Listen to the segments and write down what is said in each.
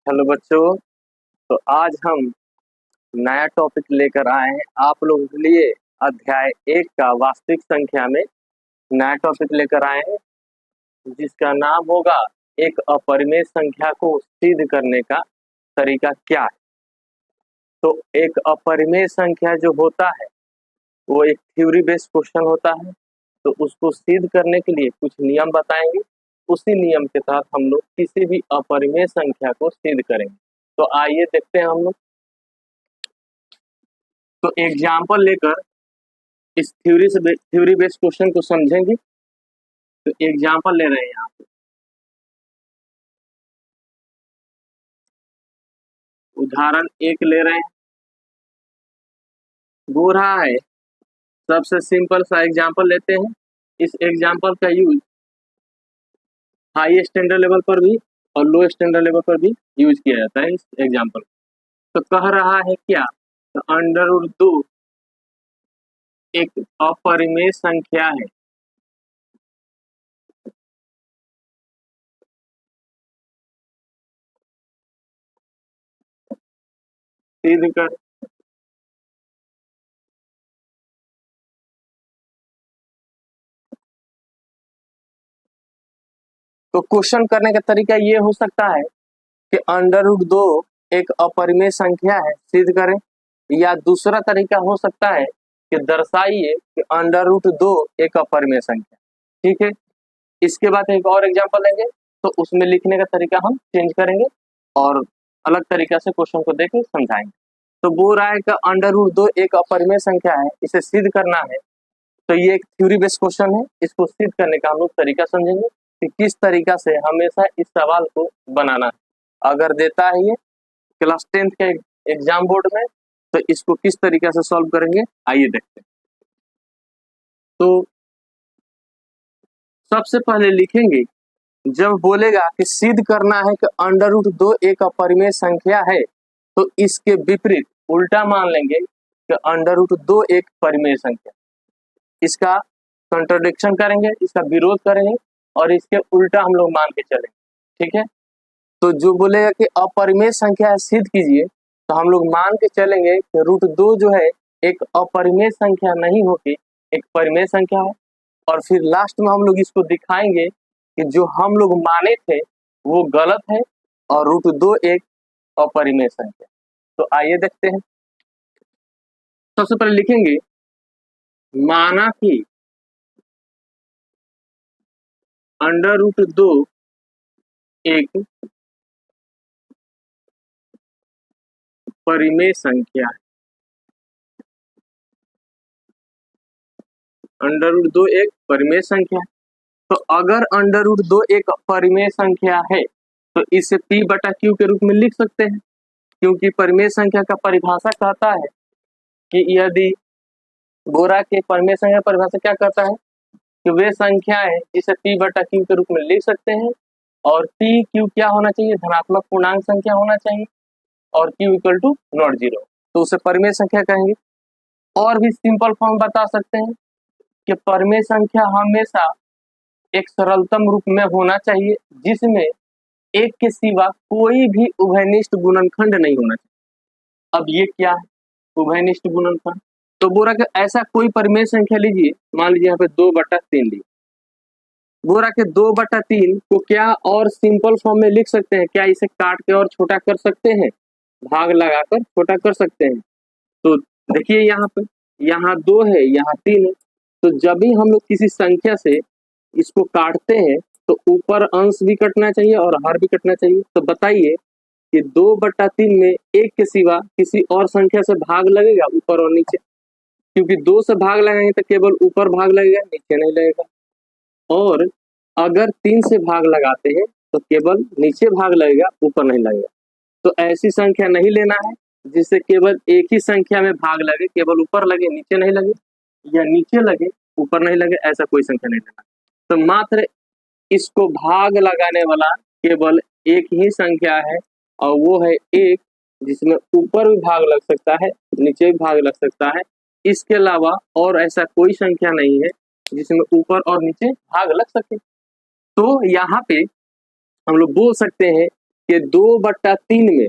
Hello बच्चों। तो आज हम नया टॉपिक लेकर आए हैं आप लोगों के लिए। अध्याय 1 का वास्तविक संख्या में नया टॉपिक लेकर आए हैं जिसका नाम होगा एक अपरिमेय संख्या को सिद्ध करने का तरीका क्या है। तो एक अपरिमेय संख्या जो होता है वो एक थ्योरी बेस्ड क्वेश्चन होता है। तो उसको सिद्ध करने के लिए कुछ नियम बताएंगे, उसी नियम के तहत हम लोग किसी भी अपरिमेय संख्या को सिद्ध करेंगे। तो आइए देखते हैं हम लोग। तो एग्जाम्पल लेकर इस थ्योरी बेस्ड क्वेश्चन को समझेंगे। तो एग्जाम्पल ले रहे हैं यहाँ पे, उदाहरण 1 ले रहे हैं। वो रहा है, सबसे सिंपल सा एग्जाम्पल लेते हैं। इस एग्जाम्पल का यूज हाई स्टैंडर्ड लेवल पर भी और लो स्टैंडर्ड लेवल पर भी यूज किया जाता है इस एग्जाम्पल। तो कह रहा है क्या, तो अंडर रूट 2 एक अपरिमेय संख्या है। सिद्ध कर। तो क्वेश्चन करने का तरीका ये हो सकता है कि अंडर रूट 2 एक अपरिमेय संख्या है, सिद्ध करें। या दूसरा तरीका हो सकता है कि दर्शाइए कि अंडर रूट 2 एक अपरिमेय संख्या। ठीक है, इसके बाद एक और एग्जांपल लेंगे तो उसमें लिखने का तरीका हम चेंज करेंगे और अलग तरीका से क्वेश्चन को देख के समझाएंगे। तो बोल रहा है कि अंडर रूट 2 एक अपरिमेय संख्या है, इसे सिद्ध करना है। तो ये एक थ्योरी बेस्ड क्वेश्चन है, इसको सिद्ध करने का हम लोग तरीका समझेंगे कि किस तरीका से हमेशा इस सवाल को बनाना है। अगर देता है ये क्लास 10th के एग्जाम बोर्ड में, तो इसको किस तरीका से सॉल्व करेंगे आइए देखते हैं। तो सबसे पहले लिखेंगे, जब बोलेगा कि सिद्ध करना है कि अंडर रूट 2 एक अपरिमेय संख्या है, तो इसके विपरीत उल्टा मान लेंगे कि अंडर रूट 2 एक परिमेय संख्या। इसका कंट्रोडिक्शन करेंगे, इसका विरोध करेंगे और इसके उल्टा हम लोग मान के चलेंगे। ठीक है, तो जो बोलेगा कि अपरिमेय संख्या है सिद्ध कीजिए, तो हम लोग मान के चलेंगे कि रूट 2 जो है एक अपरिमेय संख्या नहीं होती, एक परिमेय संख्या है। और फिर लास्ट में हम लोग इसको दिखाएंगे कि जो हम लोग माने थे वो गलत है और रूट 2 एक अपरिमेय संख्या। तो आइए देखते हैं। सबसे पहले लिखेंगे, माना कि अंडर रूट 2 एक परिमेय संख्या है। अंडर रूट 2 एक परिमेय संख्या है। तो अगर अंडर रूट 2 एक परिमेय संख्या है तो इसे p बटा q के रूप में लिख सकते हैं, क्योंकि परिमेय संख्या का परिभाषा कहता है कि यदि गोरा के परिमेय संख्या परिभाषा क्या कहता है कि वे संख्याएं जिसे p बटा q के रूप में लिख सकते हैं और p q क्या होना चाहिए, धनात्मक पूर्णांक संख्या होना चाहिए और q equal to not zero, तो उसे परिमेय संख्या कहेंगे। और भी सिंपल फॉर्म बता सकते हैं कि परिमेय संख्या हमेशा एक सरलतम रूप में होना चाहिए जिसमें एक के सिवा कोई भी उभयनिष्ठ गुणनखंड नहीं होना चाहिए। अब ये क्या है उभयनिष्ठ गुणनखंड? तो बोरा के ऐसा कोई परिमेय संख्या लीजिए, मान लीजिए यहाँ पे 2/3 ली। बोरा के 2/3 को क्या और सिंपल फॉर्म में लिख सकते हैं क्या? इसे काट के और छोटा कर सकते हैं, भाग लगाकर छोटा कर सकते हैं। तो देखिए यहाँ पे, यहाँ 2 है, यहाँ 3 है। तो जब भी हम लोग किसी संख्या से इसको काटते हैं तो ऊपर अंश भी कटना चाहिए और हर भी कटना चाहिए। तो बताइए कि 2/3 में एक के सिवा किसी और संख्या से भाग लगेगा ऊपर और नीचे? क्योंकि 2 से भाग लगाएंगे तो केवल ऊपर भाग लगेगा, नीचे नहीं लगेगा। और अगर 3 से भाग लगाते हैं तो केवल नीचे भाग लगेगा, ऊपर नहीं लगेगा। तो ऐसी संख्या नहीं लेना है जिससे केवल एक ही संख्या में भाग लगे, केवल ऊपर लगे नीचे नहीं लगे, या नीचे लगे ऊपर नहीं लगे, ऐसा कोई संख्या नहीं लेना। तो मात्र इसको भाग लगाने वाला केवल एक ही संख्या है और वो है 1, जिसमें ऊपर भी भाग लग सकता है, नीचे भी भाग लग सकता है। इसके अलावा और ऐसा कोई संख्या नहीं है जिसमें ऊपर और नीचे भाग लग सके। तो यहाँ पे हम लोग बोल सकते हैं कि 2/3 में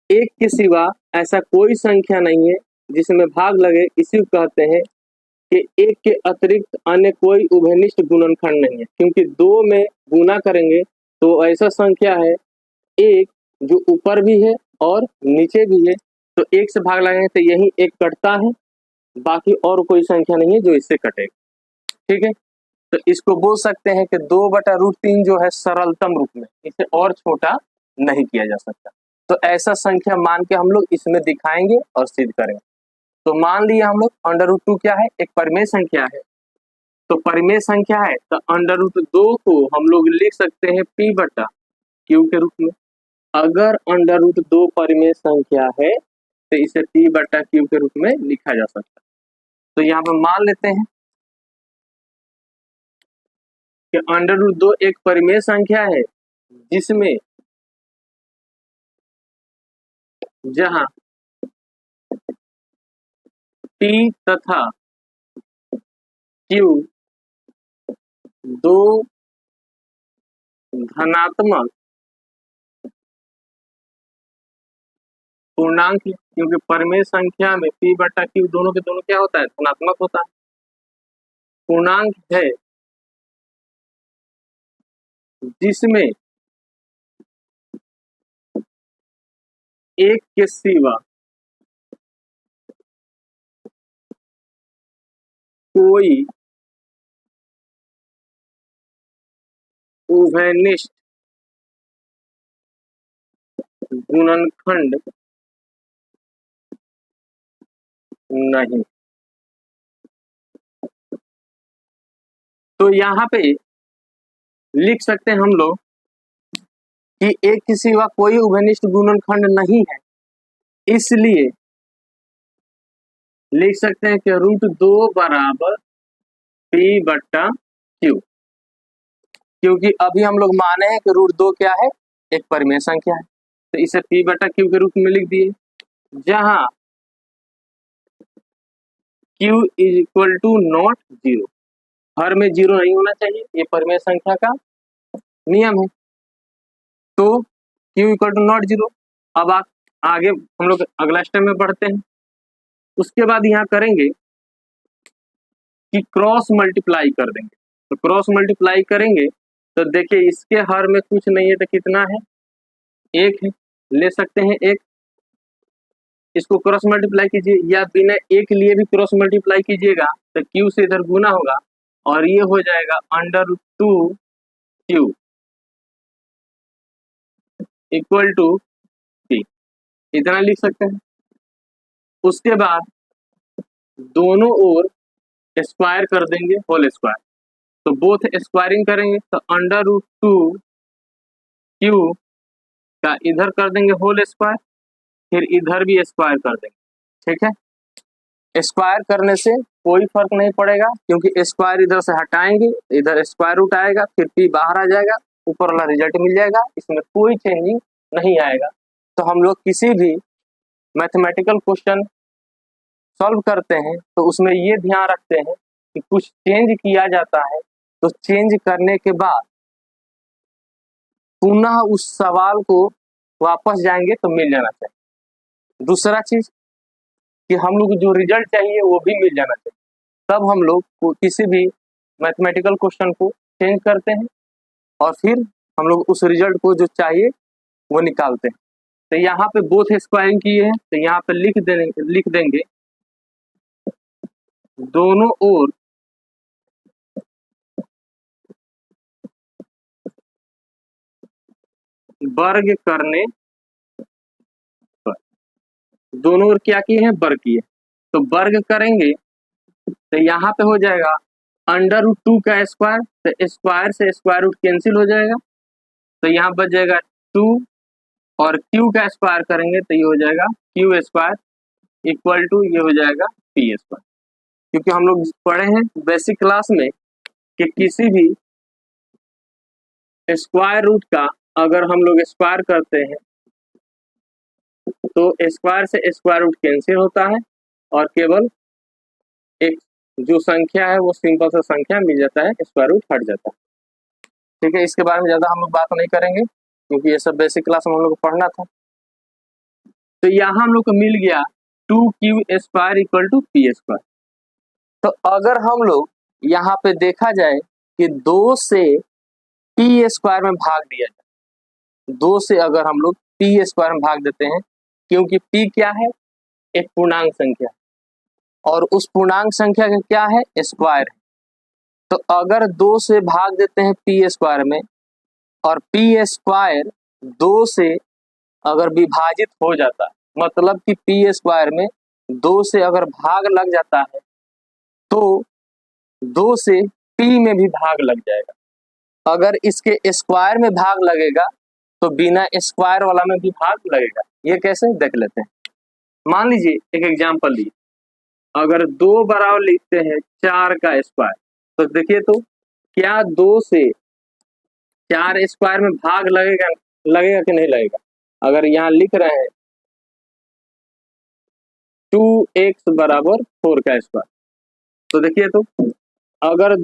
एक के सिवा ऐसा कोई संख्या नहीं है जिसमें भाग लगे, इसी को कहते हैं कि एक के अतिरिक्त अन्य कोई उभयनिष्ठ गुणनखंड नहीं है। क्योंकि 2 में गुना करेंगे तो ऐसा संख्या है एक जो ऊपर भी है और नीचे भी है, तो एक से भाग लगाएंगे तो यही एक कटता है, बाकी और कोई संख्या नहीं है जो इससे कटेगा। ठीक है, तो इसको बोल सकते हैं कि 2/√3 जो है सरलतम रूप में, इसे और छोटा नहीं किया जा सकता। तो ऐसा संख्या मान के हम लोग इसमें दिखाएंगे और सिद्ध करेंगे। तो मान लिया हम लोग √2 क्या है, एक परिमेय संख्या है। तो परिमेय संख्या है तो √2 को हम लोग लिख सकते हैं P/Q के रूप में। अगर √2 परिमेय संख्या है तो इसे P/Q के रूप में लिखा जा सकता है। तो यहाँ पर मान लेते हैं कि √2 एक परिमेय संख्या है जिसमें जहां P तथा Q दो धनात्मक पूर्णांक है, क्योंकि परिमेय संख्या में P/Q दोनों के दोनों क्या होता है, धनात्मक होता है, पूर्णांक है, जिसमें एक के सिवा कोई उभयनिष्ठ गुणनखंड नहीं। तो यहाँ पे लिख सकते हैं हम लोग कि एक के सिवा कोई उभयनिष्ठ गुणनखंड नहीं है, इसलिए लिख सकते हैं कि √2 बराबर P/Q। क्योंकि अभी हम लोग माने हैं कि √2 क्या है, एक परिमेय संख्या है, तो इसे P/Q के रूप में लिख दिए, जहां Q = not 0, हर में 0 नहीं होना चाहिए, ये परिमेय संख्या का नियम है। तो Q = not 0। अब आगे हम लोग अगला स्टेप में बढ़ते हैं। उसके बाद यहाँ करेंगे कि क्रॉस मल्टीप्लाई कर देंगे। तो क्रॉस मल्टीप्लाई करेंगे तो देखिए इसके हर में कुछ नहीं है तो कितना है, 1 है, ले सकते हैं 1। इसको क्रॉस मल्टीप्लाई कीजिए या बिना एक लिए भी क्रॉस मल्टीप्लाई कीजिएगा तो Q से इधर गुना होगा और ये हो जाएगा √2Q = P, इतना लिख सकते हैं। उसके बाद दोनों ओर स्क्वायर कर देंगे, होल स्क्वायर। तो बोथ स्क्वायरिंग करेंगे तो √2Q का इधर कर देंगे होल स्क्वायर, फिर इधर भी स्क्वायर कर देंगे। ठीक है, स्क्वायर करने से कोई फर्क नहीं पड़ेगा, क्योंकि स्क्वायर इधर से हटाएंगे, इधर स्क्वायर रूट आएगा, फिर P बाहर आ जाएगा, ऊपर वाला रिजल्ट मिल जाएगा, इसमें कोई चेंजिंग नहीं आएगा। तो हम लोग किसी भी मैथमेटिकल क्वेश्चन सॉल्व करते हैं तो उसमें ये ध्यान रखते हैं कि कुछ चेंज किया जाता है तो चेंज करने के बाद पुनः उस सवाल को वापस जाएंगे तो मिल जाना चाहिए। दूसरा चीज कि हम लोग जो रिजल्ट चाहिए वो भी मिल जाना चाहिए, तब हम लोग किसी भी मैथमेटिकल क्वेश्चन को चेंज करते हैं और फिर हम लोग उस रिजल्ट को जो चाहिए वो निकालते हैं। तो यहाँ पे बोथ स्क्वायरिंग किए हैं तो यहाँ पे लिख देंगे दोनों ओर वर्ग करने पर, दोनों ओर क्या किए हैं, वर्ग किए। तो वर्ग करेंगे तो यहाँ पे हो जाएगा √2 का स्क्वायर, तो स्क्वायर से स्क्वायर रूट कैंसिल हो जाएगा, तो यहाँ बच जाएगा 2, और Q का स्क्वायर करेंगे तो ये हो जाएगा Q² = ये हो जाएगा P²। क्योंकि हम लोग पढ़े हैं बेसिक क्लास में कि किसी भी स्क्वायर रूट का अगर हम लोग स्क्वायर करते हैं तो स्क्वायर से स्क्वायर रूट कैंसिल होता है और केवल एक जो संख्या है वो सिंपल सा संख्या मिल जाता है, स्क्वायर रूट हट जाता है। ठीक है, इसके बारे में ज्यादा हम लोग बात नहीं करेंगे। क्योंकि ये सब बेसिक क्लास में हम लोग को पढ़ना था। तो यहाँ हम लोग को मिल गया 2q² इक्वल टू p²। तो अगर हम लोग यहाँ पे देखा जाए कि 2 से p² में भाग दिया जाए, 2 से अगर हम लोग p² में भाग देते हैं, क्योंकि p क्या है, एक पूर्णांक संख्या, और उस पूर्णांक संख्या का क्या है, स्क्वायर है। तो अगर 2 से भाग देते हैं p² में, और p² 2 से अगर विभाजित हो जाता है, मतलब कि p² में 2 से अगर भाग लग जाता है, तो 2 से p में भी भाग लग जाएगा। अगर इसके स्क्वायर में भाग लगेगा तो बिना स्क्वायर वाला में भी भाग लगेगा। ये कैसे, देख लेते हैं। मान लीजिए एक एग्जांपल ली, अगर 2 बराबर लिखते हैं 4 का स्क्वायर, तो देखिए तो क्या 2 से 4 स्क्वायर में भाग लगेगा कि नहीं लगेगा। अगर यहाँ लिख रहे हैं 2x बराबर 4 का स्क्वायर, तो देखिए तो अगर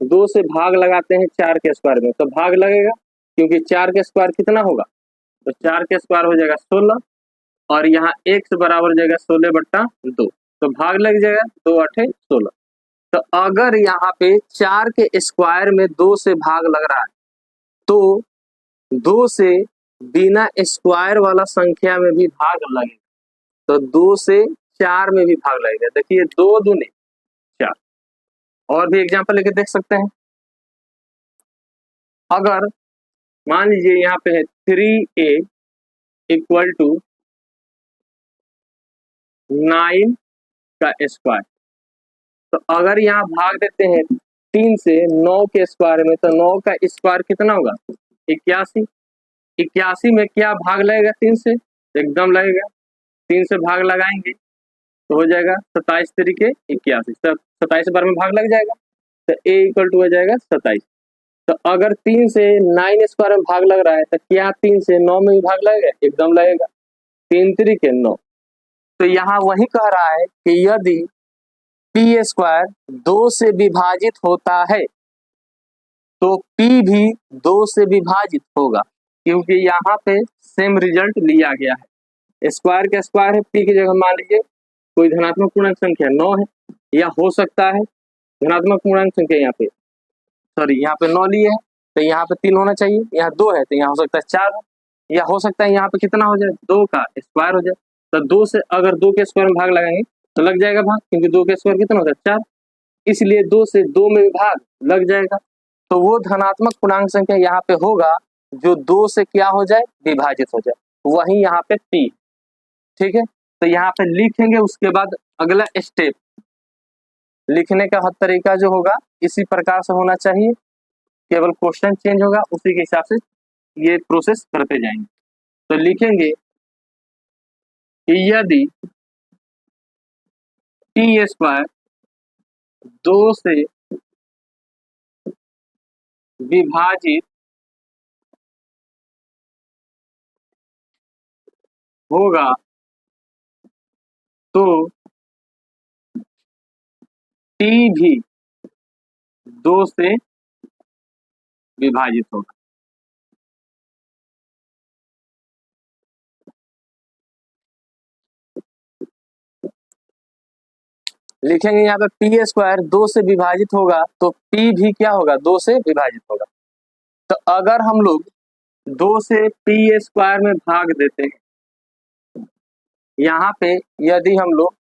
2 से भाग लगाते हैं 4 के स्क्वायर में, तो भाग लगेगा, क्योंकि 4 के स्क्वायर कितना होगा, तो 4 के स्क्वायर हो जाएगा 16, और यहाँ x बराबर हो जाएगा 16/2, तो भाग लग जाएगा, 2 8 16। तो अगर यहाँ पे 4 के स्क्वायर में 2 से भाग लग रहा है, तो 2 से बिना स्क्वायर वाला संख्या में भी भाग लगेगा, तो 2 से 4 में भी भाग लगेगा। देखिए 2 दूनी 4। और भी एग्जांपल लेके देख सकते हैं। अगर मान लीजिए यहाँ पे है 3a इक्वल टू 9 का स्क्वायर, तो अगर यहाँ भाग देते हैं 3 से 9 के स्क्वायर में, तो 9 का स्क्वायर कितना होगा, 81। 81 में क्या भाग लगेगा 3 से, एकदम लगेगा। 3 से भाग लगाएंगे तो हो जाएगा 27 तरीके 81, 27 बार में भाग लग जाएगा, तो a इक्वल टू हो जाएगा 27। तो अगर 3 से 9 स्क्वायर में भाग लग रहा है, तो क्या 3 से 9 में भी भाग लगेगा, एकदम लगेगा। 3 तरीके 9। तो यहाँ वही कह रहा है कि यदि p² 2 से विभाजित होता है, तो p भी 2 से विभाजित होगा, क्योंकि यहाँ पे सेम रिजल्ट लिया गया है। स्क्वायर का स्क्वायर है, p की जगह मान लीजिए कोई धनात्मक पूर्णांक संख्या 9 है, या हो सकता है धनात्मक पूर्णांक संख्या यहाँ पे, सॉरी यहाँ पे 9 लिए है, तो यहाँ पे 3 होना चाहिए, यहाँ 2 है तो यहाँ हो सकता है 4 हो, या हो सकता है यहाँ पे कितना हो जाए, 2 का स्क्वायर हो जाए। तो 2 से अगर 2 के स्क्वायर में भाग लगाएंगे तो लग जाएगा भाग, क्योंकि 2 के स्क्वायर कितना होता है 4, इसलिए 2 से 2 में भी भाग लग जाएगा। तो वो धनात्मक पूर्णांक संख्या यहाँ पे होगा जो 2 से क्या हो जाए, विभाजित हो जाए, वही यहाँ पे p। ठीक है, तो यहाँ पे लिखेंगे, उसके बाद अगला स्टेप लिखने का हर तरीका जो होगा इसी प्रकार से होना चाहिए, केवल क्वेश्चन चेंज होगा, उसी के हिसाब से ये प्रोसेस करते जाएंगे। तो लिखेंगे कि यदि p² 2 से विभाजित होगा तो p भी 2 से विभाजित होगा। लिखेंगे यहाँ पे p² 2 से विभाजित होगा तो p भी क्या होगा, 2 से विभाजित होगा। तो अगर हम लोग 2 से p² में भाग देते हैं, यहाँ पे यदि हम लोग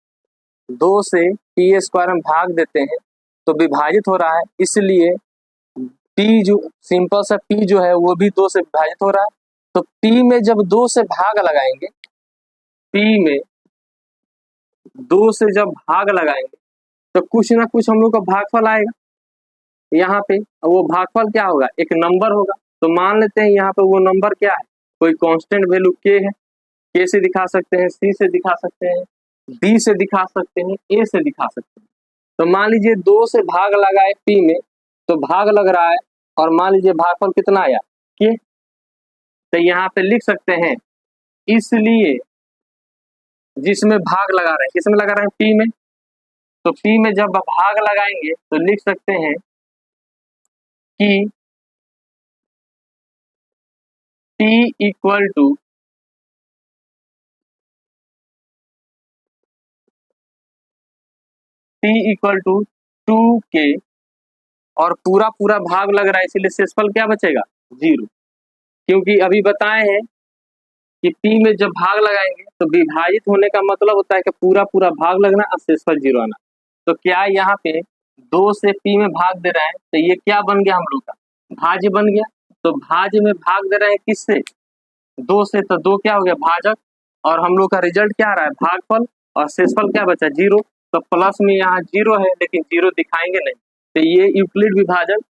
2 से p² में भाग देते हैं तो विभाजित हो रहा है, इसलिए p जो सिंपल सा p जो है वो भी 2 से विभाजित हो रहा है। तो p में जब 2 से भाग लगाएंगे, p में 2 से जब भाग लगाएंगे तो कुछ ना कुछ हम लोग का भागफल आएगा यहाँ पे। वो भागफल क्या होगा, एक नंबर होगा। तो मान लेते हैं यहाँ पे वो नंबर क्या है, कोई कांस्टेंट वैल्यू k है, k से दिखा सकते हैं, c से दिखा सकते हैं, d से दिखा सकते हैं, a से दिखा सकते हैं। तो मान लीजिए 2 से भाग लगाए p में, तो भाग लग रहा है, और मान लीजिए भागफल कितना आया k, तो यहाँ पे लिख सकते हैं, इसलिए जिसमें भाग लगा रहे हैं, किसमें लगा रहे हैं, p में, तो p में जब भाग लगाएंगे तो लिख सकते हैं कि P इक्वल टू टू के और पूरा पूरा भाग लग रहा है, इसलिए शेषफल क्या बचेगा? 0। क्योंकि अभी बताए हैं कि P में जब भाग लगाएंगे तो विभाजित होने का मतलब होता है कि पूरा पूरा भाग लगना और शेषफल 0 आना। तो क्या यहाँ पे 2 से P में भाग दे रहे हैं, तो ये क्या बन गया हम लोग का? भाज्य बन गया। तो भाज्य में भाग दे रहे हैं किससे? 2 से, तो 2 क्या हो गया? भाजक। और हम लोग का रिजल्ट क्या आ रहा है? भागफल। और शेषफल क्या बचा? 0। तो प्लस में यहाँ 0 है, लेकिन 0 दिखाएंगे नहीं, तो ये यूक्लिड विभाजक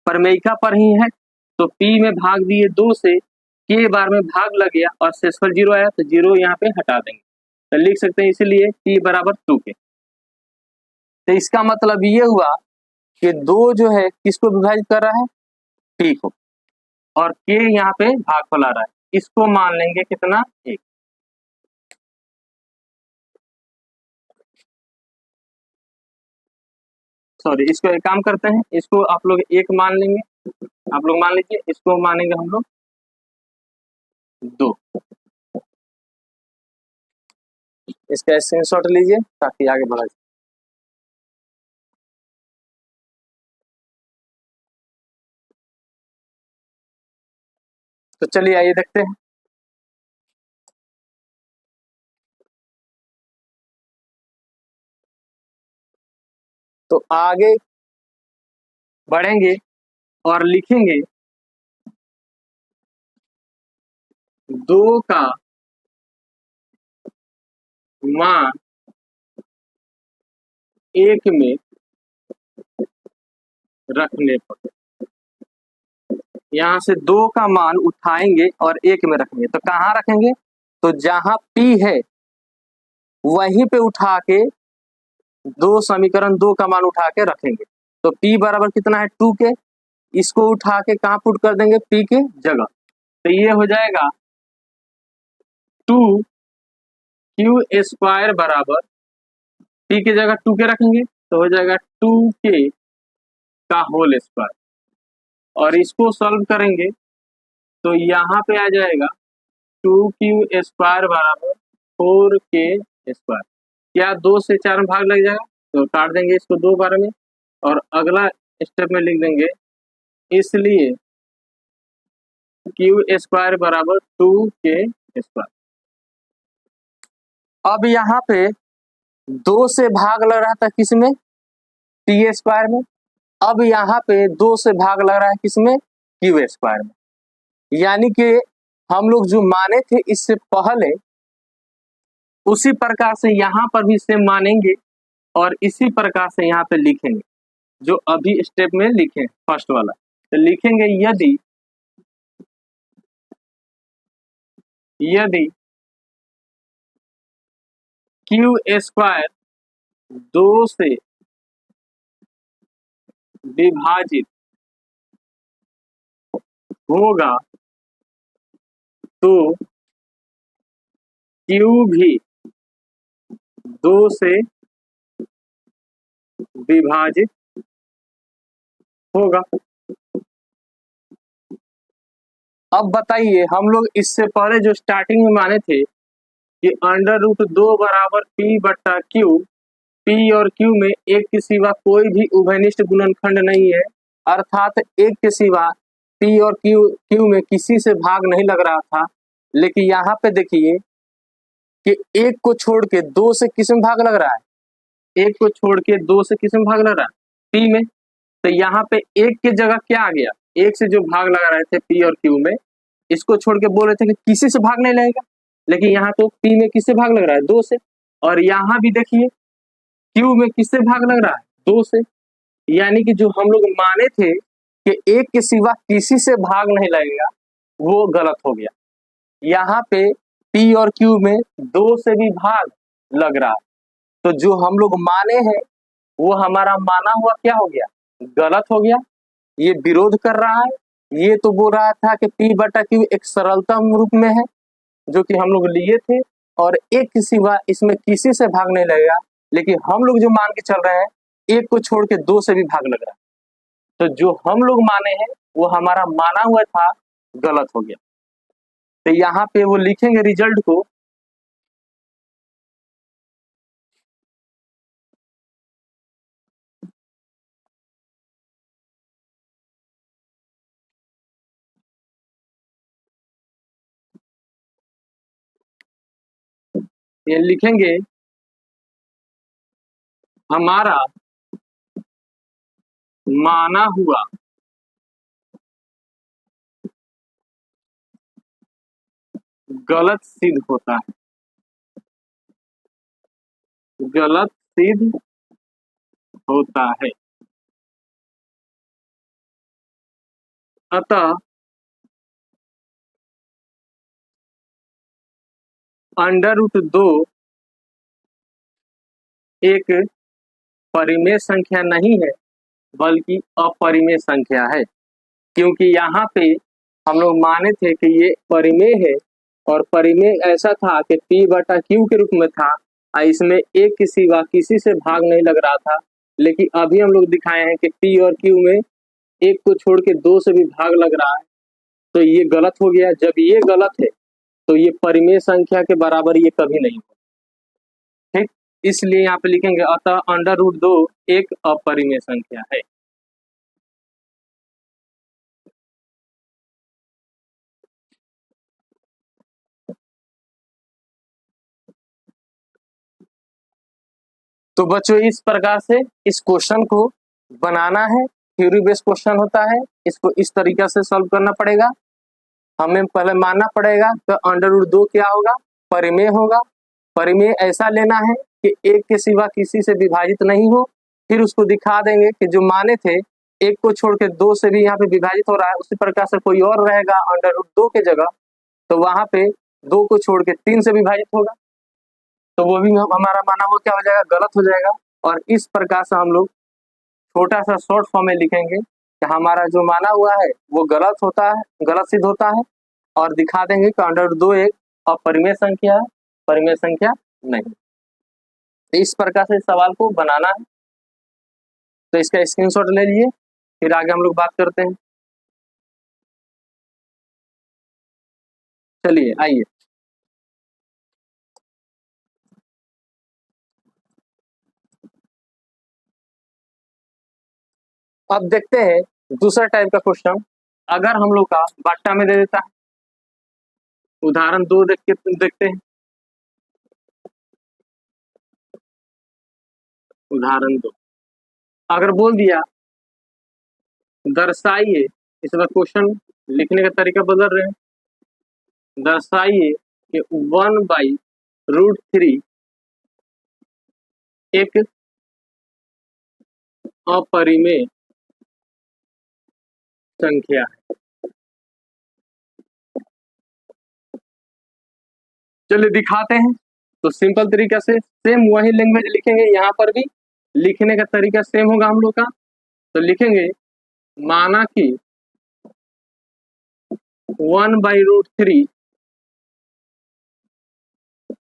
प्रमेयिका पर ही है। तो P में भाग दिए 2 से, के बार में भाग लग गया और शेषफल 0 आया, तो 0 यहाँ पे हटा देंगे, तो लिख सकते हैं इसीलिए P बराबर 2 के। तो इसका मतलब ये हुआ कि 2 जो है किसको विभाजित कर रहा है? P को, और के यहाँ पे भागफल आ रहा है, इसको मान लेंगे कितना? 1। सॉरी, इसको एक काम करते हैं, इसको आप लोग 1 मान लेंगे, आप लोग मान लीजिए, इसको मानेंगे हम लोग 2। इसका स्क्रीनशॉट लीजिए ताकि आगे बढ़ा जाए। तो चलिए आइए देखते हैं। तो आगे बढ़ेंगे और लिखेंगे 2 का मान 1 में रखने पर, यहाँ से 2 का मान उठाएंगे और 1 में रखेंगे, तो कहाँ रखेंगे? तो जहां P है वहीं पे उठा के 2 समीकरण 2 का मान उठा के रखेंगे। तो P बराबर कितना है? 2 के। इसको उठा के कहाँ पुट कर देंगे? P के जगह। तो ये हो जाएगा 2q² बराबर, P की जगह 2 के रखेंगे तो हो जाएगा 2k का होल स्क्वायर, और इसको सॉल्व करेंगे तो यहाँ पे आ जाएगा 2q² बराबर 4k²। क्या 2 से 4 में भाग लग जाएगा? तो काट देंगे इसको 2 बार में, और अगला स्टेप में लिख देंगे इसलिए q² बराबर 2k²। अब यहाँ पे 2 से भाग लग रहा था किसमें? p² में। अब यहाँ पे 2 से भाग लग रहा है किसमें? q² में। यानी कि हम लोग जो माने थे इससे पहले, उसी प्रकार से यहाँ पर भी सेम मानेंगे और इसी प्रकार से यहाँ पे लिखेंगे जो अभी स्टेप में लिखे फर्स्ट वाला। तो लिखेंगे यदि q² 2 से विभाजित होगा तो q भी 2 से विभाजित होगा। अब बताइए, हम लोग इससे पहले जो स्टार्टिंग में माने थे कि √2 बराबर P/Q, P और Q में एक के सिवा कोई भी उभयनिष्ठ गुणनखंड नहीं है, अर्थात एक के सिवा P और Q में किसी से भाग नहीं लग रहा था। लेकिन यहाँ पे देखिए कि एक को छोड़ के 2 से किस में भाग लग रहा है? एक को छोड़ के 2 से किस में भाग लग रहा है? P में। तो यहाँ पे एक के जगह क्या आ गया? एक से जो भाग लगा रहे थे P और Q में, इसको छोड़ के बोल रहे थे कि किसी से भाग नहीं लगेगा, लेकिन यहाँ तो P में किससे भाग लग रहा है? 2 से। और यहाँ भी देखिए Q में किससे भाग लग रहा है? 2 से। यानी कि जो हम लोग माने थे कि एक के सिवा किसी से भाग नहीं लगेगा, वो गलत हो गया। यहाँ पे P और Q में 2 से भी भाग लग रहा है, तो जो हम लोग माने हैं वो हमारा माना हुआ क्या हो गया? गलत हो गया। ये विरोध कर रहा है। ये तो बोल रहा था कि P/Q एक सरलतम रूप में है जो कि हम लोग लिए थे, और एक के सिवा इसमें किसी से भाग नहीं लगेगा, लेकिन हम लोग जो मान के चल रहे हैं एक को छोड़ के 2 से भी भाग लग रहा है। तो जो हम लोग माने हैं वो हमारा माना हुआ था गलत हो गया। तो यहाँ पे वो लिखेंगे रिजल्ट को, ये लिखेंगे हमारा माना हुआ गलत सिद्ध होता है, गलत सिद्ध होता है। अतः अंडर रूट 2 एक परिमेय संख्या नहीं है बल्कि अपरिमेय संख्या है, क्योंकि यहाँ पे हम लोग माने थे कि ये परिमेय है और परिमेय ऐसा था कि P बटा Q के रूप में था, इसमें एक के सिवा किसी से भाग नहीं लग रहा था। लेकिन अभी हम लोग दिखाए हैं कि P और Q में एक को छोड़ के दो से भी भाग लग रहा है, तो ये गलत हो गया। जब ये गलत है तो ये परिमेय संख्या के बराबर ये कभी नहीं हो, ठीक। इसलिए यहाँ पे लिखेंगे अतः अंडर रूट 2 एक अपरिमेय संख्या है। तो बच्चों इस प्रकार से इस क्वेश्चन को बनाना है, थ्योरी बेस्ड क्वेश्चन होता है, इसको इस तरीके से सॉल्व करना पड़ेगा। हमें पहले मानना पड़ेगा कि अंडर रूट 2 क्या होगा, परिमेय होगा। परिमेय ऐसा लेना है कि एक के सिवा किसी से विभाजित नहीं हो, फिर उसको दिखा देंगे कि जो माने थे एक को छोड़ के दो से भी यहाँ पे विभाजित हो रहा है, उसी प्रकार से कोई और रहेगा अंडर रूट 2 के जगह, तो वहां पे 2 को छोड़ के 3 से विभाजित होगा, तो वो भी हमारा माना हुआ क्या हो जाएगा, गलत हो जाएगा। और इस प्रकार से हम लोग छोटा सा शॉर्ट फॉर्म में लिखेंगे कि हमारा जो माना हुआ है वो गलत होता है, गलत सिद्ध होता है, और दिखा देंगे कि अंडर रूट 2 एक अपरिमेय संख्या है, परिमेय संख्या नहीं। तो इस प्रकार से इस सवाल को बनाना है। तो इसका स्क्रीनशॉट ले लीजिए, फिर आगे हम लोग बात करते हैं। चलिए आइए, अब देखते हैं दूसरा टाइप का क्वेश्चन। अगर हम लोग का बाट्टा में दे देता है, उदाहरण 2 देखते हैं। उदाहरण 2 अगर बोल दिया दर्शाइए, इस बार क्वेश्चन लिखने का तरीका बदल रहे हैं, दर्शाइए कि 1/√3 एक अपरिमेय संख्या है। चलिए दिखाते हैं। तो सिंपल तरीका से सेम वही लैंग्वेज लिखेंगे, यहाँ पर भी लिखने का तरीका सेम होगा हम लोग का। तो लिखेंगे माना कि 1/√3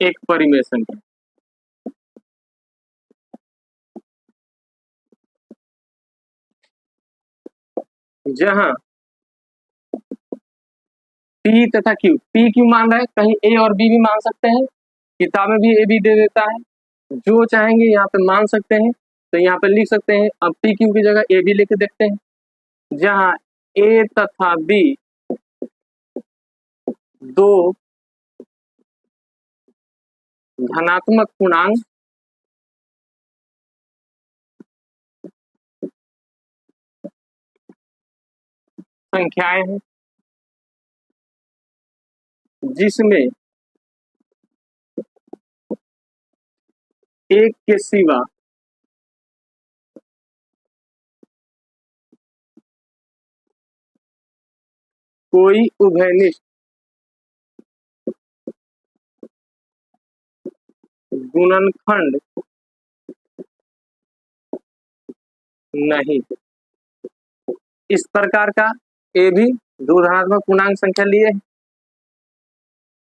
एक परिमेय संख्या, जहां P तथा Q, P Q मान रहा है, कहीं A और B भी मान सकते हैं, किताब में भी A B दे देता है, जो चाहेंगे यहाँ पे मान सकते हैं। तो यहाँ पे लिख सकते हैं, अब P Q की जगह A B लेके देखते हैं, जहां A तथा B दो धनात्मक पूर्णांक संख्याएं हैं, जिसमें एक के सिवा कोई उभयनिष्ठ गुणनखंड नहीं। इस प्रकार का ए भी दो धनात्मक पूर्णांक संख्या लिए।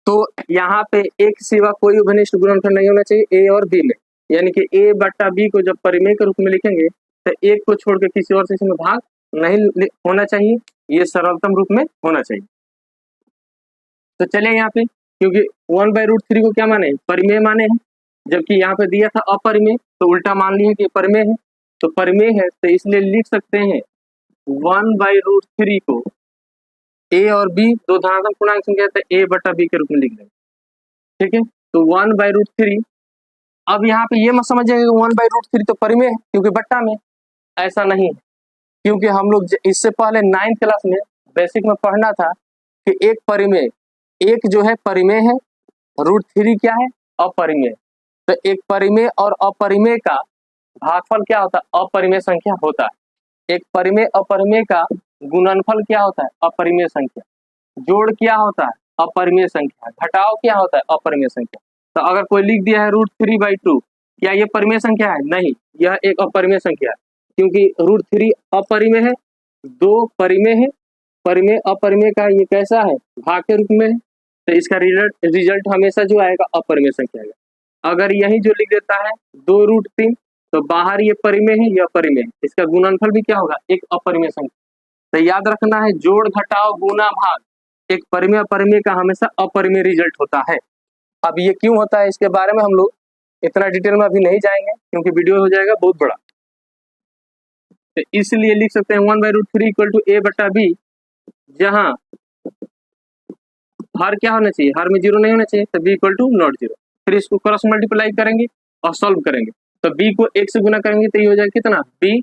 तो यहाँ पे एक सिवा कोई उभयनिष्ठ गुणनखंड नहीं होना चाहिए ए और बी में, यानी कि ए बट्टा बी को जब परिमेय के रूप में लिखेंगे तो एक को छोड़ के किसी और से इसमें भाग नहीं होना चाहिए, ये सरलतम रूप में होना चाहिए। तो चले यहाँ पे, क्योंकि 1/√3 को क्या माने, परिमेय माने हैं, जबकि यहाँ पे दिया था अपरिमेय, तो उल्टा मान लिया कि परिमेय है, तो परिमेय है, तो इसलिए लिख सकते हैं 1/√3 को a और b दो धनात्मक पूर्णांक संख्या है, a बटा b के रूप में लिख देंगे। ठीक है, तो 1/√3, अब यहाँ पे ये मत समझिएगा 1/√3 तो परिमेय है क्योंकि बट्टा में, ऐसा नहीं है, क्योंकि हम लोग इससे पहले 9th क्लास में बेसिक में पढ़ना था कि एक परिमेय, एक जो है परिमेय है, √3 क्या है, अपरिमेय। तो एक परिमेय और अपरिमेय का भागफल क्या होता है, अपरिमेय संख्या होता है। एक परिमेय अपरिमेय का गुणनफल क्या होता है, अपरिमेय संख्या। जोड़ क्या होता है, अपरिमेय संख्या। घटाव क्या होता है, अपरिमेय संख्या। तो अगर कोई लिख दिया है √3/2, क्या ये परिमेय संख्या है, नहीं, यह एक अपरिमेय संख्या है, क्योंकि √3 अपरिमेय है, 2 परिमेय है, परिमेय अपरिमेय का ये कैसा है, भाग के रूप में है, तो इसका रिजल्ट हमेशा जो आएगा अपरिमेय संख्या आएगा। अगर यही जो लिख देता है 2√3, तो बाहर ये परिमेय है, यह परिमेय है, इसका गुणनफल भी क्या होगा, एक अपरिमेय संख्या। तो याद रखना है, जोड़ घटाव गुना भाग, एक परिमेय अपरिमेय का हमेशा अपरिमेय रिजल्ट होता है। अब ये क्यों होता है, इसके बारे में हम लोग इतना डिटेल में अभी नहीं जाएंगे, क्योंकि वीडियो हो जाएगा बहुत बड़ा। तो इसलिए लिख सकते हैं 1/√3 = a बटा b, जहां हर क्या होना चाहिए, हर में 0 नहीं होना चाहिए, तो b = ≠0। फिर इसको क्रॉस मल्टीप्लाई करेंगे और सॉल्व करेंगे, तो b को 1 से गुना करेंगे तो ये हो जाएगा कितना, b,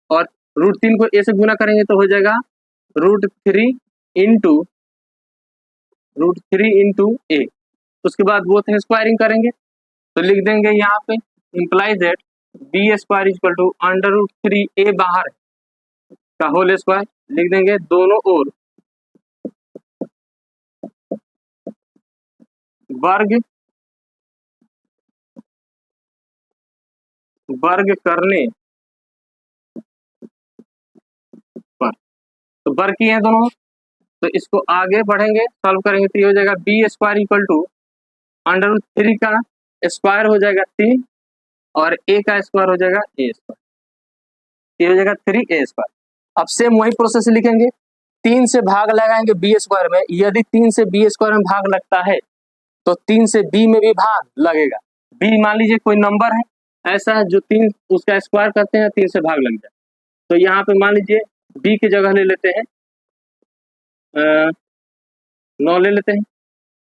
और √3 को a से गुना करेंगे तो हो जाएगा √3 × a। उसके बाद बोथ है स्क्वायरिंग करेंगे, तो लिख देंगे यहाँ पे इम्प्लाइज दैट b² = √3a बाहर का होल स्क्वायर, लिख देंगे दोनों ओर वर्ग करने पर, तो वर्ग किए हैं दोनों, तो इसको आगे बढ़ेंगे, सॉल्व करेंगे तो ये हो जाएगा b² = √3 का स्क्वायर हो जाएगा 3, और a का स्क्वायर हो जाएगा a², ये हो जाएगा 3a²। अब सेम वही प्रोसेस लिखेंगे, 3 से भाग लगाएंगे b² में, यदि 3 से b² में भाग लगता है तो 3 से b में भी भाग लगेगा। b मान लीजिए कोई नंबर है ऐसा है जो 3 उसका स्क्वायर करते हैं 3 से भाग लग जाए, तो यहाँ पे मान लीजिए b की जगह ले लेते हैं 9 ले लेते हैं,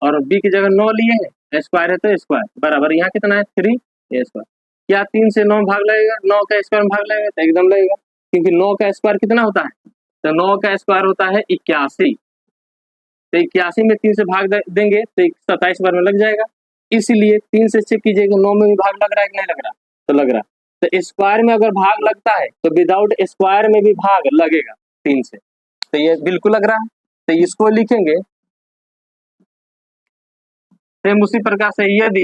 और b की जगह 9 लिए हैं, स्क्वायर है तो स्क्वायर बराबर यहाँ कितना है 3a²। क्या 3 से 9 भाग लगेगा, 9 का स्क्वायर में भाग लगेगा, तो एकदम लगेगा, क्योंकि 9 का स्क्वायर कितना होता है, तो 9 का स्क्वायर होता है 81, तो 81 में 3 से भाग देंगे तो 27 बार में लग जाएगा। इसलिए 3 से चेक कीजिएगा 9 में भी भाग लग रहा है कि नहीं लग रहा, तो लग रहा। तो स्क्वायर में अगर भाग लगता है तो विदाउट स्क्वायर में भी भाग लगेगा 3 से, तो ये बिल्कुल लग रहा है, तो इसको लिखेंगे सेम उसी प्रकार से, यदि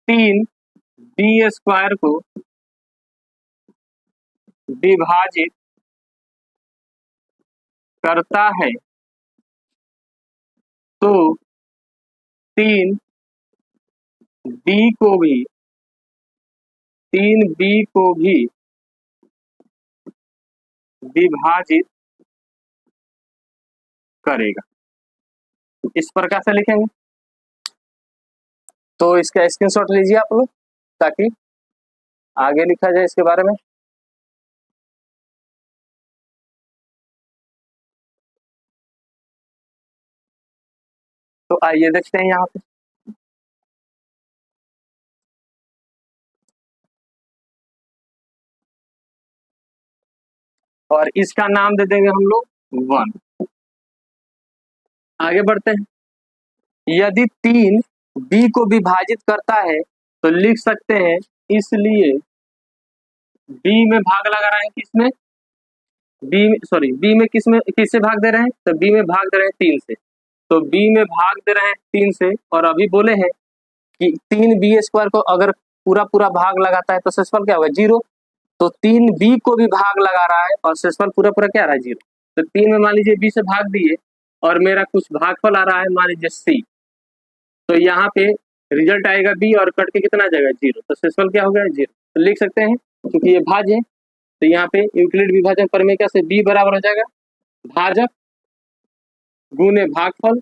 3b² को विभाजित करता है तो 3b को भी विभाजित करेगा, इस प्रकार से लिखेंगे। तो इसका स्क्रीनशॉट लीजिए आप लोग, ताकि आगे लिखा जाए इसके बारे में। तो आइए देखते हैं यहाँ पे, और इसका नाम दे देंगे हम लोग 1। आगे बढ़ते हैं, यदि 3 b को विभाजित करता है तो लिख सकते हैं, इसलिए b में भाग लगा रहे हैं किसमें, b में किससे भाग दे रहे हैं, तो b में भाग दे रहे हैं 3 से, तो b में भाग दे रहे हैं 3 से, और अभी बोले हैं कि 3b² को अगर पूरा भाग लगाता है तो शेषफल क्या होगा, 0, तो 3b को भी भाग लगा रहा है और शेषफल पूरा क्या आ रहा है, 0। तो 3 में मान लीजिए b से भाग दिए और मेरा कुछ भागफल आ रहा है, मान लीजिए c, तो यहाँ पे रिजल्ट आएगा b और कट के कितना आ जाएगा, 0, तो शेषफल क्या हो गया, 0। तो लिख सकते हैं क्योंकि ये भाज्य है, तो यहाँ पे यूक्लिड विभाजन प्रमेय से b बराबर हो जाएगा भाजक गुने भागफल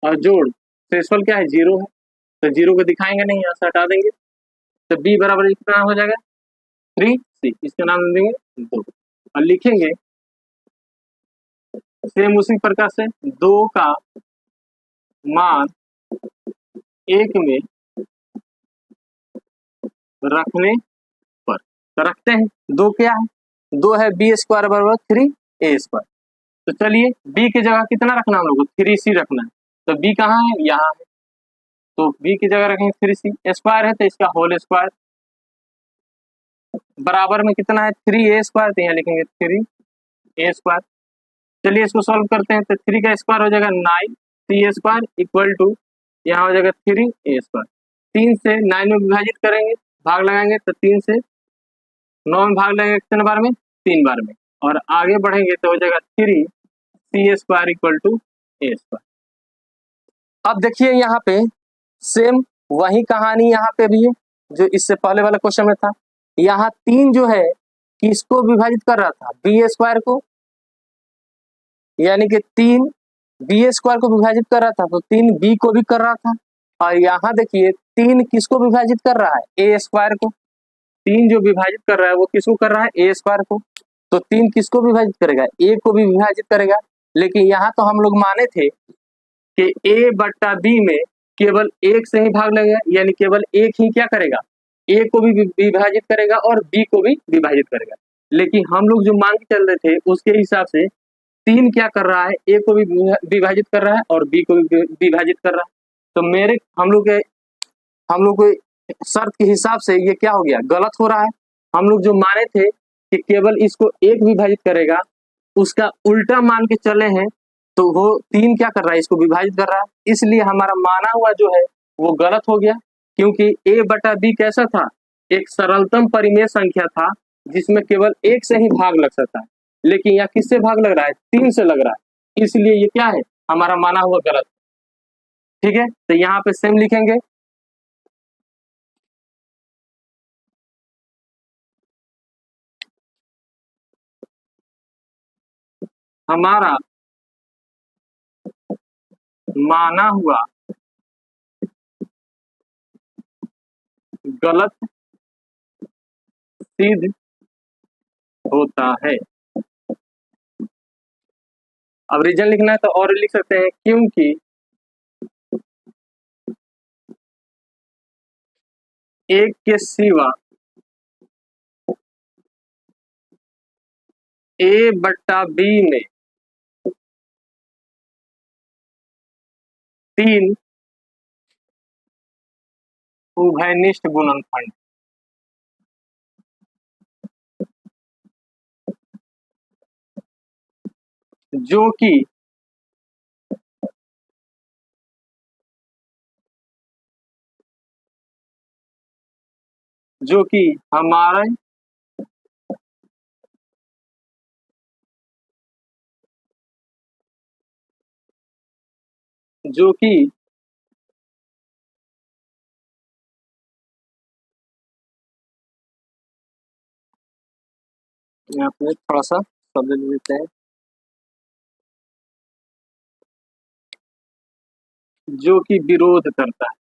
और जोड़ शेषफल क्या है, 0 है, तो 0 को दिखाएंगे नहीं, यहाँ से हटा देंगे, तो b बराबर कितना हो जाएगा 3c, इसका नाम देंगे 2 और लिखेंगे सेम उसी प्रकार से 2 का मान 1 में रखने पर, तो रखते हैं 2 क्या है, 2 है b स्क्वायर बराबर 3a स्क्वायर, तो चलिए b की जगह कितना रखना हम लोग को 3c रखना है, तो b कहाँ है, यहाँ है, तो b की जगह रखेंगे 3c, स्क्वायर है तो इसका होल स्क्वायर, बराबर में कितना है 3a स्क्वायर, तो यहाँ लिखेंगे 3a स्क्वायर। चलिए इसको सॉल्व करते हैं, तो 3 का स्क्वायर हो जाएगा 9c स्क्वायर इक्वल टू यहाँ हो जाएगा 3a स्क्वायर, 3 से 9 में विभाजित करेंगे, भाग लगाएंगे तो 3 से 9 में भाग लगाएंगे कितने बार में, 3 बार में, और आगे बढ़ेंगे तो हो जाएगा 3c square equal to a square. अब देखिए यहाँ पे सेम वही कहानी यहाँ पे भी है जो इससे पहले वाला क्वेश्चन में था, यहाँ 3 जो है किसको विभाजित कर रहा था, बी स्क्वायर को, यानी कि 3 बी स्क्वायर को विभाजित कर रहा था, तो 3 बी को भी कर रहा था, और यहाँ देखिए 3 किसको विभाजित कर रहा है, ए स्क्वायर को, 3 जो विभाजित कर रहा है वो किसको कर रहा है, ए स्क्वायर को, तो 3 किसको विभाजित करेगा, ए को भी विभाजित करेगा, लेकिन यहाँ तो हम लोग माने थे कि ए बट्टा बी में केवल एक से ही भाग लगेगा, यानी केवल एक ही क्या करेगा, ए को भी विभाजित करेगा और बी को भी विभाजित करेगा, लेकिन हम लोग जो मान के चल रहे थे उसके हिसाब से 3 क्या कर रहा है, ए को भी विभाजित कर रहा है और बी को भी विभाजित कर रहा है, तो मेरे हम लोग को शर्त के हिसाब से ये क्या हो गया, गलत हो रहा है। हम लोग जो माने थे कि केवल इसको एक विभाजित करेगा, उसका उल्टा मान के चले हैं, तो वो 3 क्या कर रहा है, इसको विभाजित कर रहा है, इसलिए हमारा माना हुआ जो है वो गलत हो गया, क्योंकि a बटा b कैसा था, एक सरलतम परिमेय संख्या था जिसमें केवल एक से ही भाग लग सकता है, लेकिन यहाँ किससे भाग लग रहा है, 3 से लग रहा है, इसलिए ये क्या है, हमारा माना हुआ गलत। ठीक है, तो यहाँ पे सेम लिखेंगे, हमारा माना हुआ गलत सिद्ध होता है। अब रीजन लिखना है तो और लिख सकते हैं, क्योंकि एक के सिवा ए बट्टा बी में 3 उभयनिष्ठ गुणनखंड, जो कि हमारे जो कि यहाँ पे थोड़ा सा शब्द ले लेते हैं, जो कि विरोध करता है,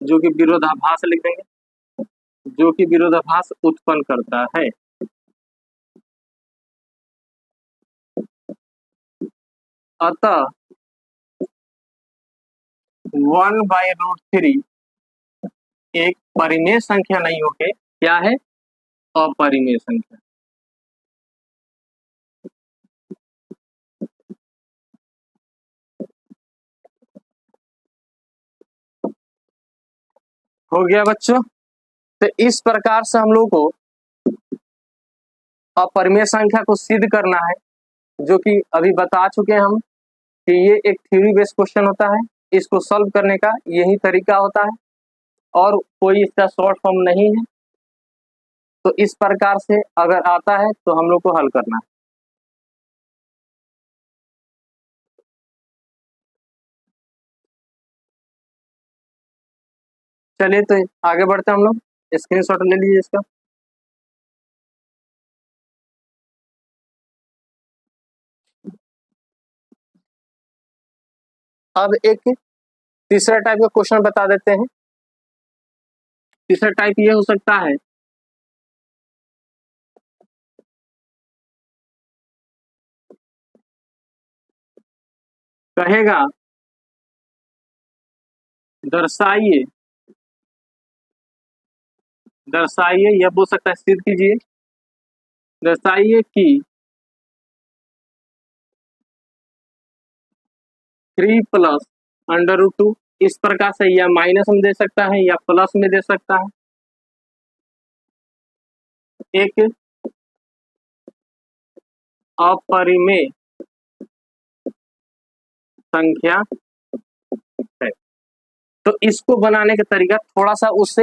जो कि विरोधाभास लिख देंगे, जो कि विरोधाभास उत्पन्न करता है। अतः 1/√3 एक परिमेय संख्या नहीं होके क्या है, अपरिमेय संख्या। हो गया बच्चों, तो इस प्रकार से हम लोग को अपरिमेय संख्या को सिद्ध करना है, जो कि अभी बता चुके हैं हम कि ये एक थ्योरी बेस्ड क्वेश्चन होता है, इसको सॉल्व करने का यही तरीका होता है और कोई इसका शॉर्ट फॉर्म नहीं है, तो इस प्रकार से अगर आता है तो हम लोग को हल करना है। चलिए तो आगे बढ़ते हैं हम लोग, स्क्रीनशॉट ले लीजिए इसका। अब एक तीसरा टाइप का क्वेश्चन बता देते हैं। तीसरा टाइप ये हो सकता है कहेगा दर्शाइए यह बोल सकता है सिद्ध कीजिए, दर्शाइए कि 3 प्लस अंडर रूट 2 इस प्रकार से या माइनस में दे सकता है या प्लस में दे सकता है, एक अपरिमेय संख्या है। तो इसको बनाने का तरीका थोड़ा सा उससे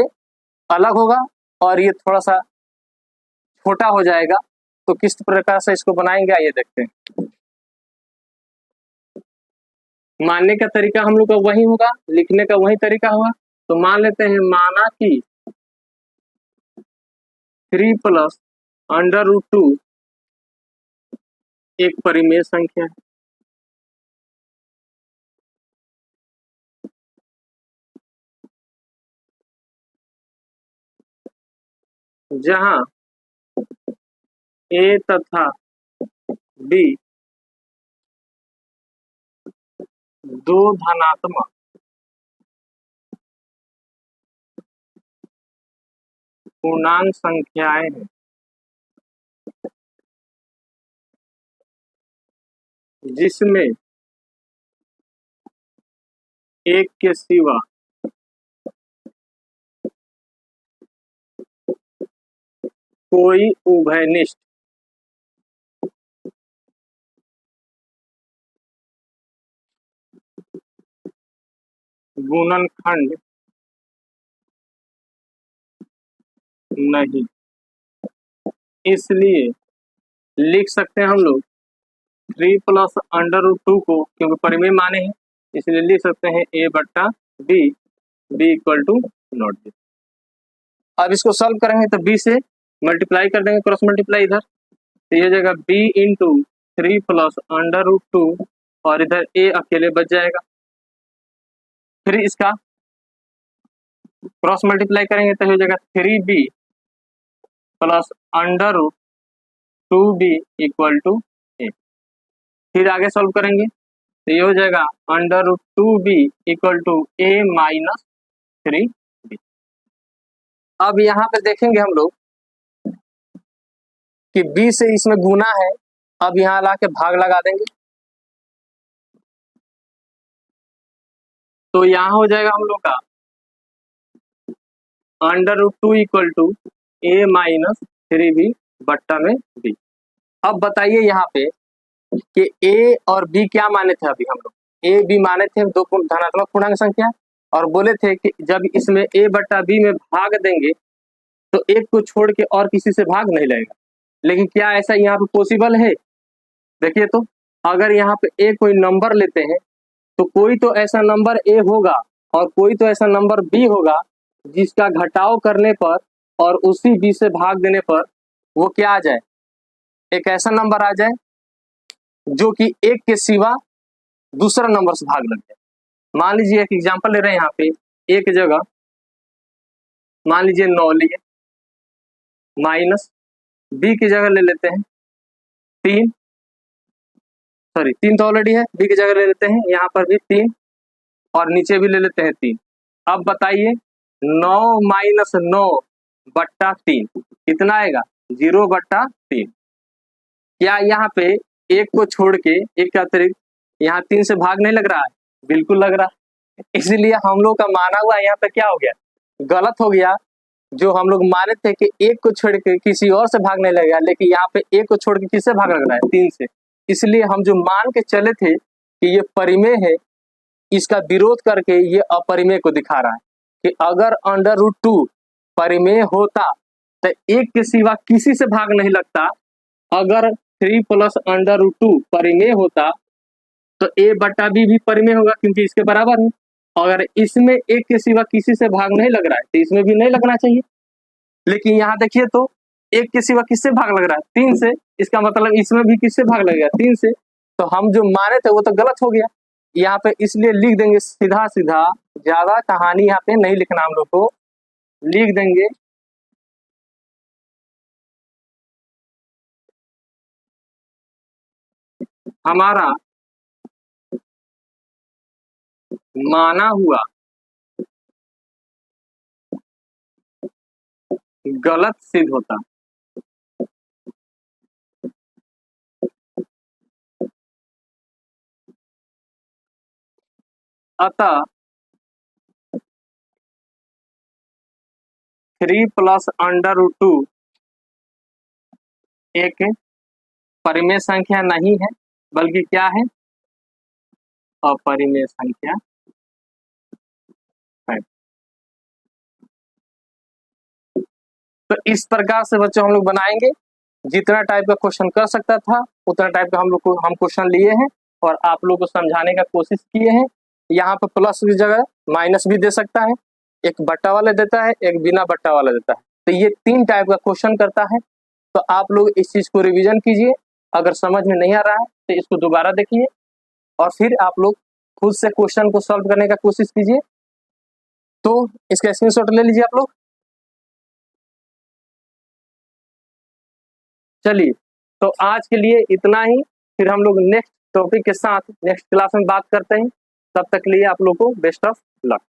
अलग होगा और ये थोड़ा सा छोटा हो जाएगा। तो किस प्रकार से इसको बनाएंगे आइए देखते हैं। मानने का तरीका हम लोग का वही होगा, लिखने का वही तरीका होगा। तो मान लेते हैं, माना कि 3 प्लस अंडर रूट 2 एक परिमेय संख्या है। जहां ए तथा बी दो धनात्मक पूर्णांक संख्याएं हैं, जिसमें एक के सिवा कोई उभयनिष्ठ गुणनखंड नहीं। इसलिए लिख सकते हैं हम लोग 3 प्लस अंडर रूट 2 को, क्योंकि परिमेय माने हैं इसलिए लिख सकते हैं a बट्टा b, b equal to not b. अब इसको सॉल्व करेंगे तो b से मल्टीप्लाई कर देंगे, क्रॉस मल्टीप्लाई इधर, तो ये हो जाएगा b into 3 plus under root 2 और इधर a अकेले बच जाएगा। फिर इसका क्रॉस मल्टीप्लाई करेंगे तो हो जाएगा 3b plus under root 2b equal to a। फिर आगे सॉल्व करेंगे तो ये हो जाएगा under root 2b equal to a minus 3b। अब यहाँ पे देखेंगे हम लोग कि b से इसमें गुना है, अब यहाँ ला के भाग लगा देंगे तो यहाँ हो जाएगा हम लोग का under root 2 equal to a minus 3b बट्टा में b। अब बताइए यहाँ पे कि a और b क्या माने थे, अभी हम लोग a b माने थे दो धनात्मक पूर्णांक संख्या, और बोले थे कि जब इसमें a बट्टा b में भाग देंगे तो एक को छोड़ के और किसी से भाग नहीं लगेगा। लेकिन क्या ऐसा यहाँ पे पॉसिबल है? देखिए तो अगर यहाँ पे a कोई नंबर लेते हैं तो कोई तो ऐसा नंबर a होगा और कोई तो ऐसा नंबर b होगा जिसका घटाव करने पर और उसी b से भाग देने पर वो क्या आ जाए, एक ऐसा नंबर आ जाए जो कि एक के सिवा दूसरा नंबर से भाग लग जाए। मान लीजिए एक एग्जांपल ले रहे हैं यहाँ पे, एक जगह मान लीजिए 9 लिए, माइनस b की जगह ले लेते हैं 3, सॉरी 3 तो ऑलरेडी है, b की जगह ले लेते हैं यहाँ पर भी 3 और नीचे भी ले लेते हैं 3। अब बताइए 9 माइनस 9 बट्टा 3 कितना आएगा, 0 बट्टा 3। क्या यहाँ पे एक को छोड़ के एक के अतिरिक्त यहाँ 3 से भाग नहीं लग रहा है? बिल्कुल लग रहा है। इसलिए हम लोग का माना हुआ यहाँ पे क्या हो गया, गलत हो गया। जो हम लोग माने थे कि एक को छोड़ के किसी और से भाग नहीं लगेगा, लेकिन यहाँ पे एक को छोड़ के किससे भाग लग रहा है, 3 से। इसलिए हम जो मान के चले थे कि ये परिमेय है, इसका विरोध करके ये अपरिमेय को दिखा रहा है कि अगर अंडर रूट 2 परिमेय होता तो एक के सिवा किसी से भाग नहीं लगता। अगर 3 प्लस अंडर रूट 2 परिमेय होता तो a बट्टा b भी परिमेय होगा क्योंकि इसके बराबर है। अगर इसमें एक के सिवा किसी से भाग नहीं लग रहा है तो इसमें भी नहीं लगना चाहिए। लेकिन यहाँ देखिए तो एक के सिवा किससे भाग लग रहा है, 3 से। इसका मतलब इसमें भी किससे भाग लगेगा, 3 से। तो हम जो माने थे वो तो गलत हो गया। यहाँ पे इसलिए लिख देंगे सीधा सीधा, ज्यादा कहानी यहाँ पे नहीं लिखना हम लोग को, लिख देंगे हमारा माना हुआ गलत सिद्ध होता। अतः 3 प्लस अंडर रूट 2 एक परिमेय संख्या नहीं है, बल्कि क्या है, अपरिमेय संख्या है। तो इस प्रकार से बच्चों हम लोग बनाएंगे, जितना टाइप का क्वेश्चन कर सकता था उतना टाइप का हम क्वेश्चन लिए हैं और आप लोग को समझाने का कोशिश किए हैं। यहाँ पर प्लस की जगह माइनस भी दे सकता है, एक बट्टा वाला देता है, एक बिना बट्टा वाला देता है। तो ये 3 टाइप का क्वेश्चन करता है। तो आप लोग इस चीज को रिवीजन कीजिए, अगर समझ में नहीं आ रहा है तो इसको दोबारा देखिए और फिर आप लोग खुद से क्वेश्चन को सॉल्व करने का कोशिश कीजिए। तो इसका स्क्रीनशॉट ले लीजिए आप लोग। चलिए, तो आज के लिए इतना ही, फिर हम लोग नेक्स्ट टॉपिक के साथ नेक्स्ट क्लास में बात करते हैं। तब तक के लिए आप लोग को बेस्ट ऑफ लक।